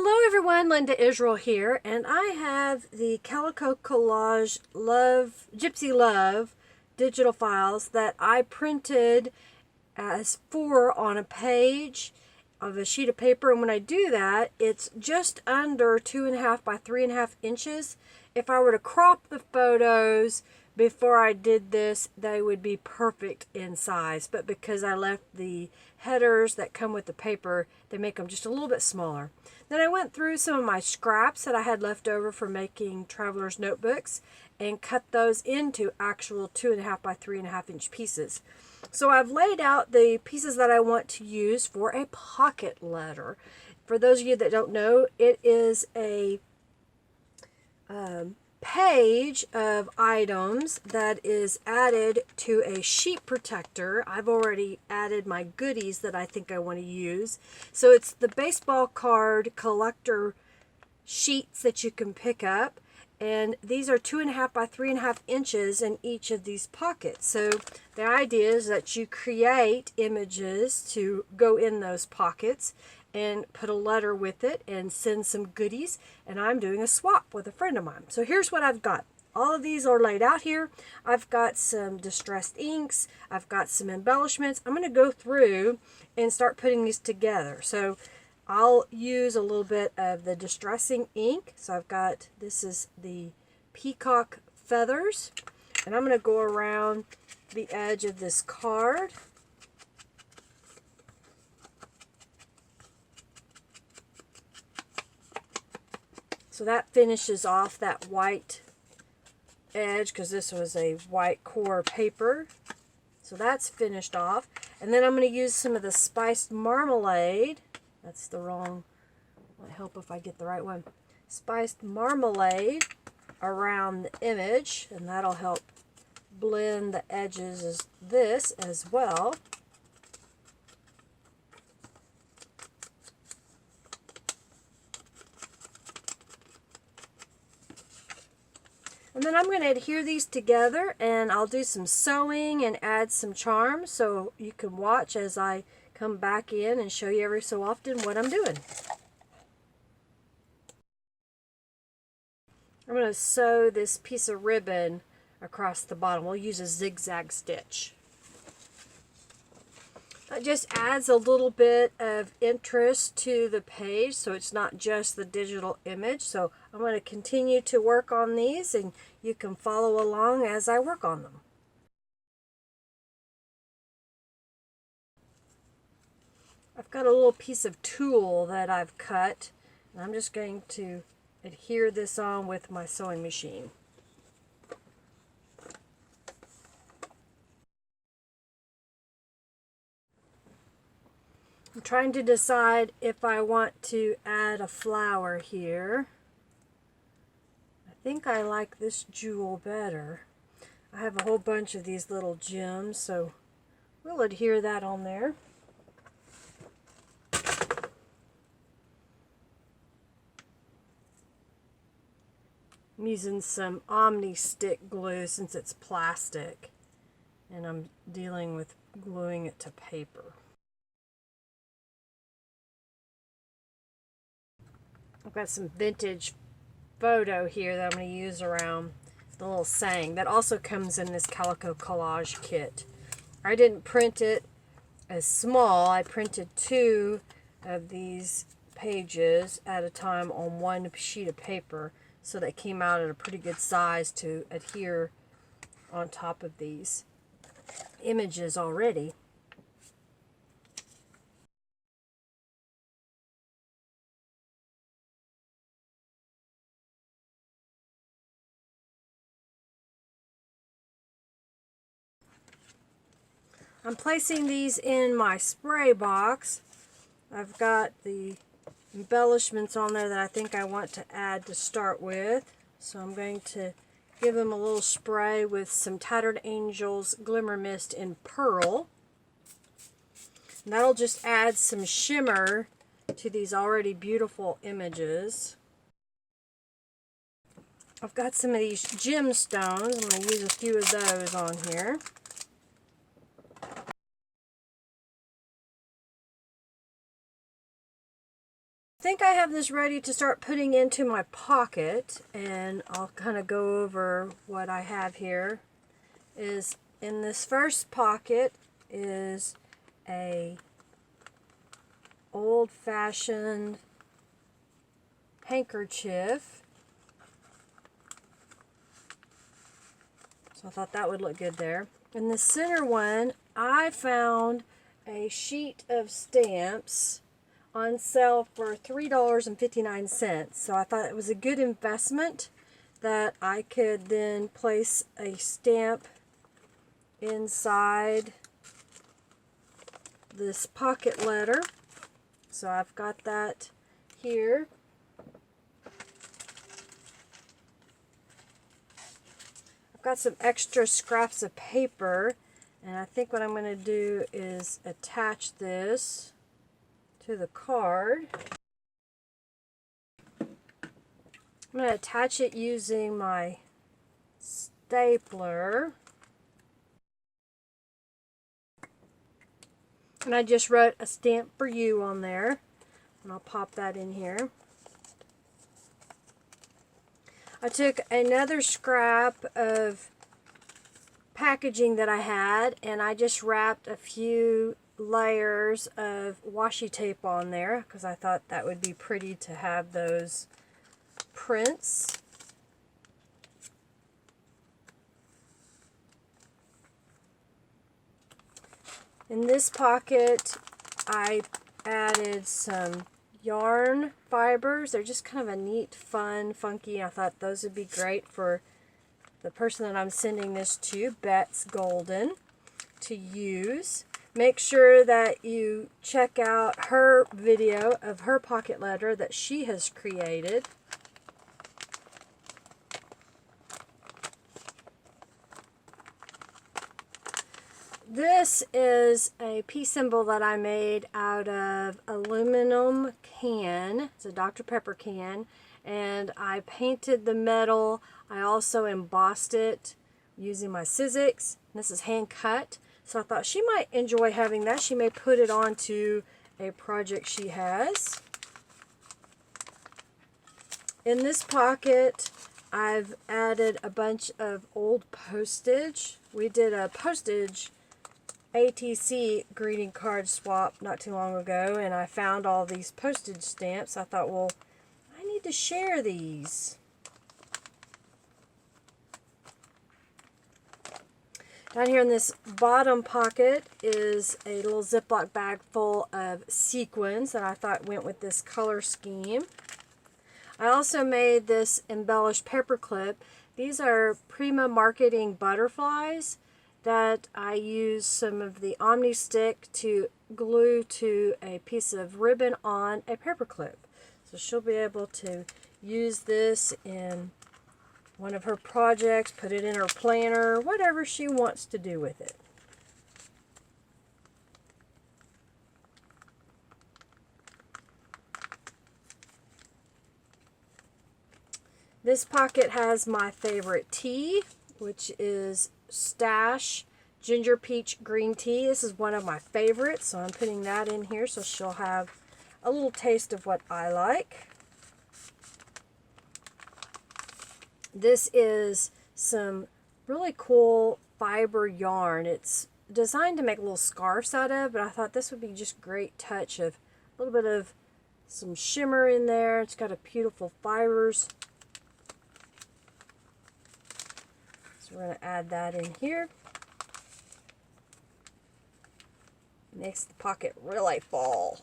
Hello everyone, Linda Israel here, and I have the Calico Collage Gypsy Love digital files that I printed as 4 on a page of a sheet of paper, and when I do that, it's just under 2.5 by 3.5 inches. If I were to crop the photos before I did this, they would be perfect in size, but because I left the headers that come with the paper, they make them just a little bit smaller. Then I went through some of my scraps that I had left over for making traveler's notebooks and cut those into actual 2.5 by 3.5 inch pieces. So I've laid out the pieces that I want to use for a pocket letter. For those of you that don't know, it is a page of items that is added to a sheet protector. I've already added my goodies that I think I want to use. So it's the baseball card collector sheets that you can pick up, and these are 2.5 by 3.5 inches in each of these pockets. So the idea is that you create images to go in those pockets and put a letter with it and send some goodies, and I'm doing a swap with a friend of mine. So here's what I've got. All of these are laid out here. I've got some distressed inks. I've got some embellishments. I'm going to go through and start putting these together. So I'll use a little bit of the distressing ink. So I've got, this is the peacock feathers, and I'm going to go around the edge of this card. So that finishes off that white edge, because this was a white core paper. So that's finished off. And then I'm going to use some of the spiced marmalade. That's the wrong, I hope if I get the right one. Spiced marmalade around the image, and that'll help blend the edges of this as well. And then I'm going to adhere these together, and I'll do some sewing and add some charms so you can watch as I come back in and show you every so often what I'm doing. I'm going to sew this piece of ribbon across the bottom. We'll use a zigzag stitch. That just adds a little bit of interest to the page, so it's not just the digital image. So I'm going to continue to work on these, and you can follow along as I work on them. I've got a little piece of tulle that I've cut, and I'm just going to adhere this on with my sewing machine. I'm trying to decide if I want to add a flower here. I think I like this jewel better. I have a whole bunch of these little gems, so we'll adhere that on there. I'm using some Omni stick glue since it's plastic, and I'm dealing with gluing it to paper. I've got some vintage photo here that I'm going to use around the little saying. That also comes in this Calico Collage kit. I didn't print it as small. I printed 2 of these pages at a time on one sheet of paper, so they came out at a pretty good size to adhere on top of these images already. I'm placing these in my spray box. I've got the embellishments on there that I think I want to add to start with. So I'm going to give them a little spray with some Tattered Angels Glimmer Mist in Pearl. And that'll just add some shimmer to these already beautiful images. I've got some of these gemstones. I'm going to use a few of those on here. I think I have have this ready to start putting into my pocket, and I'll kind of go over what I have here. Is in this first pocket is a old-fashioned handkerchief. So I thought that would look good there. In the center one, I found a sheet of stamps on sale for $3.59. So I thought it was a good investment that I could then place a stamp inside this pocket letter. So I've got that here. I've got some extra scraps of paper, and I think what I'm going to do is attach this to the card. I'm going to attach it using my stapler. And I just wrote a stamp for you on there, and I'll pop that in here. I took another scrap of packaging that I had, and I just wrapped a few layers of washi tape on there because I thought that would be pretty to have those prints. In this pocket, I added some yarn fibers. They're just kind of a neat, fun, funky. I thought those would be great for the person that I'm sending this to, Betz Golden, to use. Make sure that you check out her video of her pocket letter that she has created. This is a peace symbol that I made out of aluminum can. It's a Dr. Pepper can, and I painted the metal. I also embossed it using my Sizzix. This is hand cut, so I thought she might enjoy having that. She may put it onto a project she has. In this pocket, I've added a bunch of old postage. We did a postage ATC greeting card swap not too long ago, and I found all these postage stamps. I thought, well, I need to share these. Down here in this bottom pocket is a little Ziploc bag full of sequins that I thought went with this color scheme. I also made this embellished paper clip. These are Prima Marketing butterflies that I used some of the Omni Stick to glue to a piece of ribbon on a paper clip. So she'll be able to use this in one of her projects, put it in her planner, whatever she wants to do with it. This pocket has my favorite tea, which is Stash Ginger Peach Green Tea. This is one of my favorites, so I'm putting that in here so she'll have a little taste of what I like. This is some really cool fiber yarn. It's designed to make little scarves out of, but I thought this would be just a great touch of a little bit of some shimmer in there. It's got a beautiful fibers. So we're going to add that in here. Makes the pocket really full.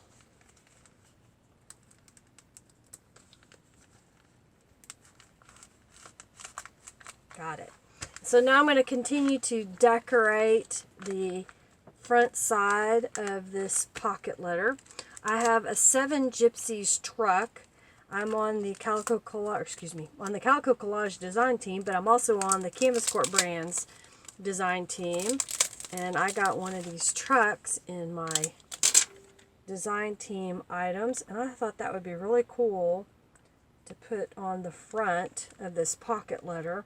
Got it. So now I'm going to continue to decorate the front side of this pocket letter. I have a 7 Gypsies truck. I'm on the Calico Collage design team, but I'm also on the Canvas Corp Brands design team. And I got one of these trucks in my design team items, and I thought that would be really cool to put on the front of this pocket letter.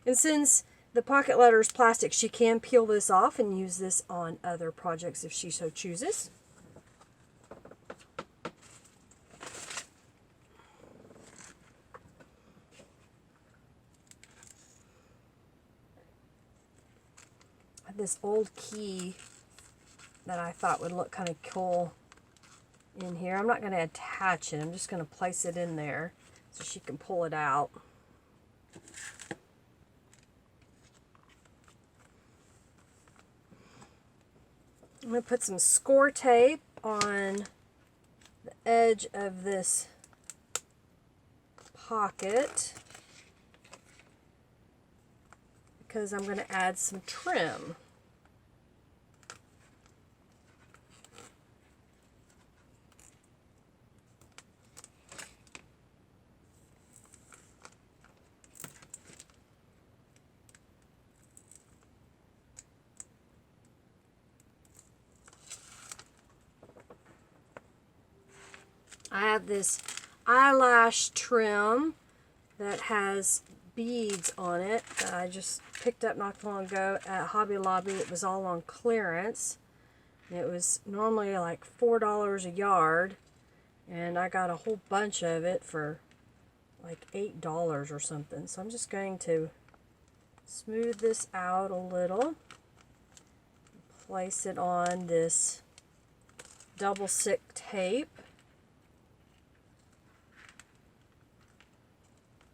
And since the pocket letter is plastic, she can peel this off and use this on other projects if she so chooses. this old key that I thought would look kind of cool in here. I'm not going to attach it. I'm just going to place it in there so she can pull it out. I'm going to put some score tape on the edge of this pocket because I'm going to add some trim. I have this eyelash trim that has beads on it that I just picked up not long ago at Hobby Lobby. It was all on clearance. It was normally like $4 a yard, and I got a whole bunch of it for like $8 or something. So I'm just going to smooth this out a little, place it on this double stick tape.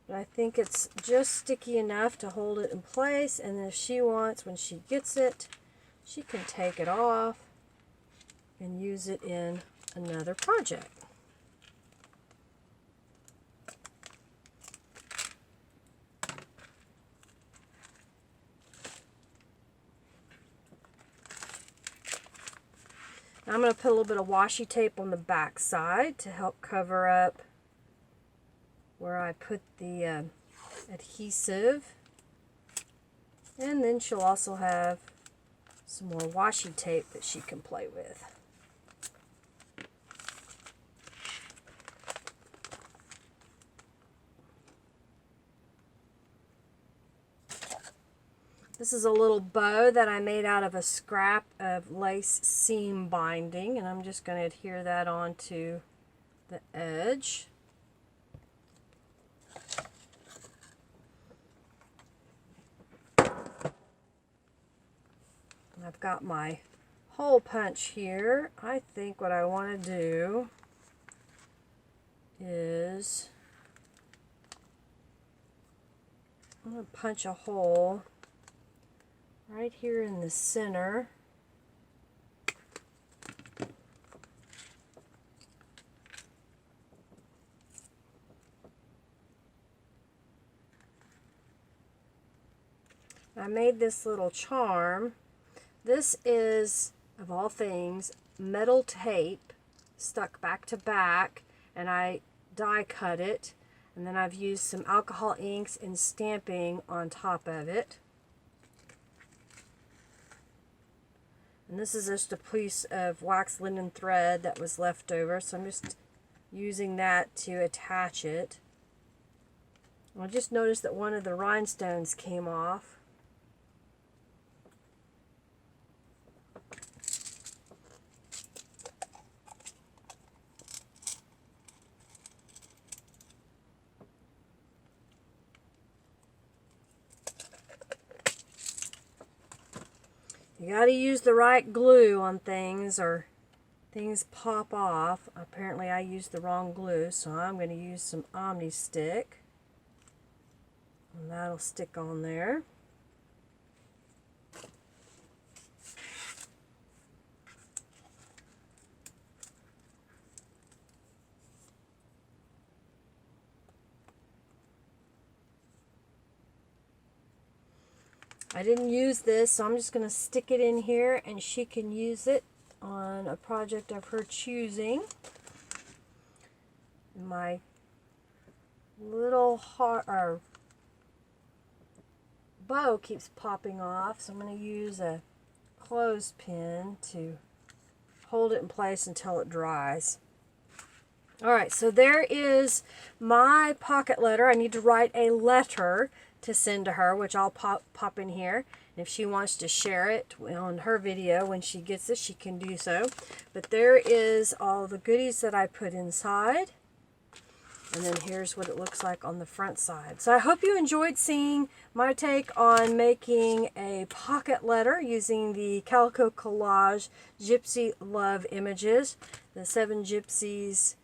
But I think it's just sticky enough to hold it in place, and then if she wants, when she gets it, she can take it off and use it in another project. Now I'm going to put a little bit of washi tape on the back side to help cover up where I put the adhesive, and then she'll also have some more washi tape that she can play with. This is a little bow that I made out of a scrap of lace seam binding, and I'm just going to adhere that onto the edge. I've got my hole punch here. I think what I want to do is I'm going to punch a hole right here in the center. I made this little charm. This is, of all things, metal tape stuck back to back, and I die cut it, and then I've used some alcohol inks and stamping on top of it. And this is just a piece of wax linen thread that was left over, so I'm just using that to attach it. I just noticed that one of the rhinestones came off. You got to use the right glue on things or things pop off. Apparently I used the wrong glue, so I'm going to use some Omni Stick. And that'll stick on there. I didn't use this, so I'm just going to stick it in here, and she can use it on a project of her choosing. My little bow keeps popping off, so I'm going to use a clothespin to hold it in place until it dries. Alright, so there is my pocket letter. I need to write a letter to send to her, which I'll pop in here. And if she wants to share it on her video when she gets it, she can do so. But there is all the goodies that I put inside. And then here's what it looks like on the front side. So I hope you enjoyed seeing my take on making a pocket letter using the Calico Collage Gypsy Love Images, the 7 Gypsies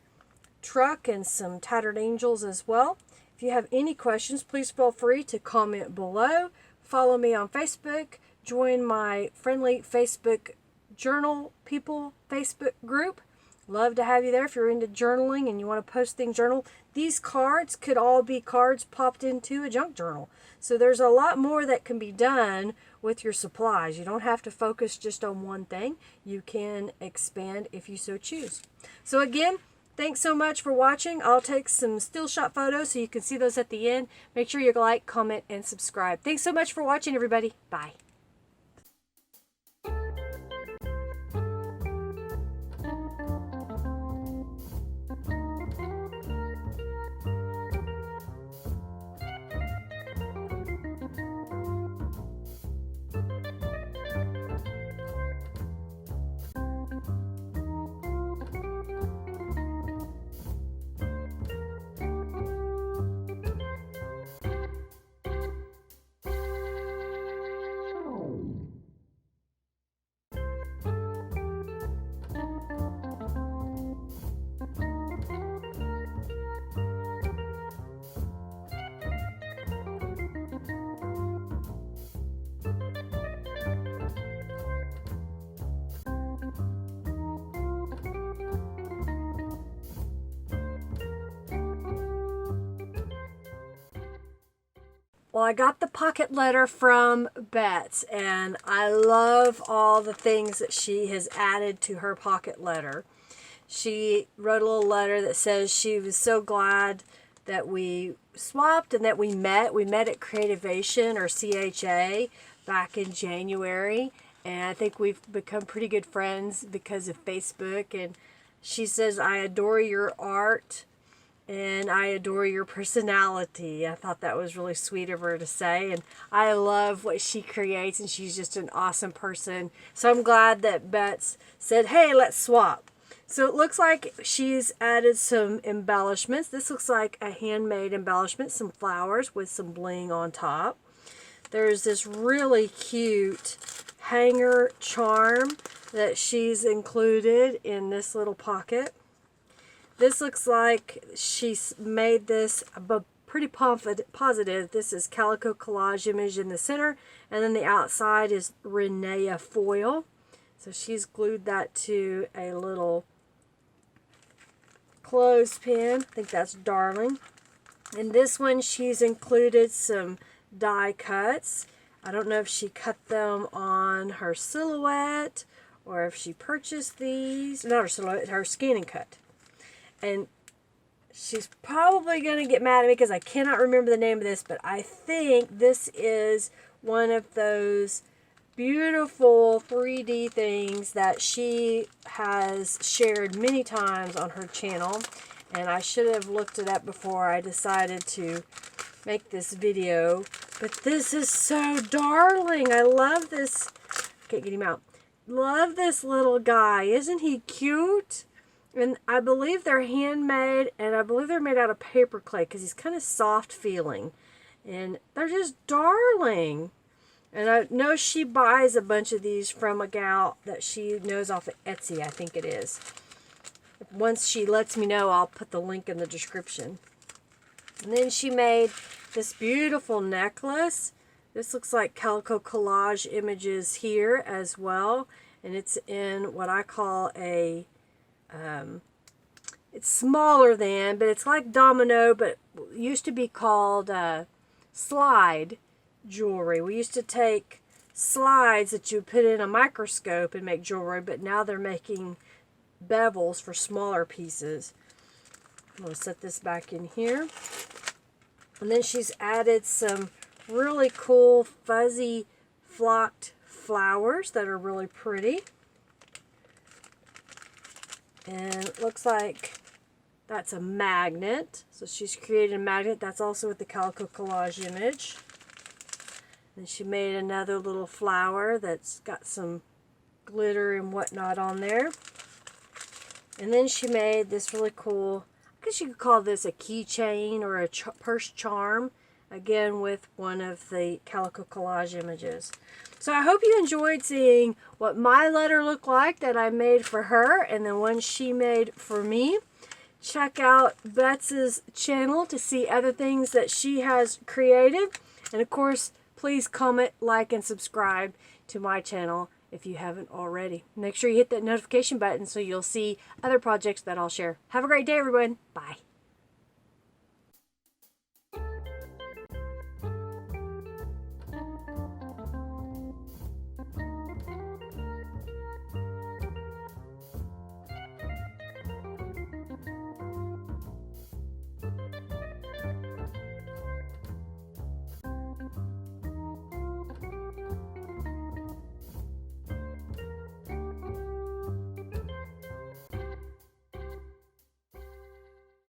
truck, and some tattered angels as well. If you have any questions, please feel free to comment below. Follow me on Facebook. Join my friendly Facebook journal people Facebook group. Love to have you there if you're into journaling and you want to post things journal. These cards could all be cards popped into a junk journal. So there's a lot more that can be done with your supplies. You don't have to focus just on one thing. You can expand if you so choose. So again, thanks so much for watching. I'll take some still shot photos so you can see those at the end. Make sure you like, comment, and subscribe. Thanks so much for watching, everybody. Bye. Well, I got the pocket letter from Betz, and I love all the things that she has added to her pocket letter. She wrote a little letter that says she was so glad that we swapped and that we met. We met at Creativation, or CHA, back in January, and I think we've become pretty good friends because of Facebook. And she says, I adore your art and I adore your personality. I thought that was really sweet of her to say, and I love what she creates, and she's just an awesome person. So I'm glad that Betz said, hey, let's swap. So it looks like she's added some embellishments. This looks like a handmade embellishment, some flowers with some bling on top. There's this really cute hanger charm that she's included in this little pocket. This looks like she's made this, but pretty positive. This is Calico Collage Image in the center, and then the outside is Renea foil. So she's glued that to a little clothespin. I think that's darling. In this one, she's included some die cuts. I don't know if she cut them on her silhouette or if she purchased these. Not her silhouette, her scan and cut. And she's probably going to get mad at me because I cannot remember the name of this, but I think this is one of those beautiful 3D things that she has shared many times on her channel. And I should have looked it up before I decided to make this video. But this is so darling. I love this. Can't get him out. Love this little guy. Isn't he cute? And I believe they're handmade, and I believe they're made out of paper clay because he's kind of soft feeling. And they're just darling. And I know she buys a bunch of these from a gal that she knows off of Etsy, I think it is. Once she lets me know, I'll put the link in the description. And then she made this beautiful necklace. This looks like Calico Collage Images here as well. And it's in what I call a... it's smaller than, but it's like domino, but used to be called slide jewelry. We used to take slides that you put in a microscope and make jewelry, but now they're making bevels for smaller pieces. I'm going to set this back in here. And then she's added some really cool fuzzy flocked flowers that are really pretty. And it looks like that's a magnet. So she's created a magnet. That's also with the Calico Collage Image. And she made another little flower that's got some glitter and whatnot on there. And then she made this really cool, guess you could call this a keychain or a purse charm, again with one of the Calico Collage images. So I hope you enjoyed seeing what my letter looked like that I made for her and then one she made for me. Check out Betz's channel to see other things that she has created. And of course, please comment, like, and subscribe to my channel if you haven't already. Make sure you hit that notification button so you'll see other projects that I'll share. Have a great day, everyone. Bye.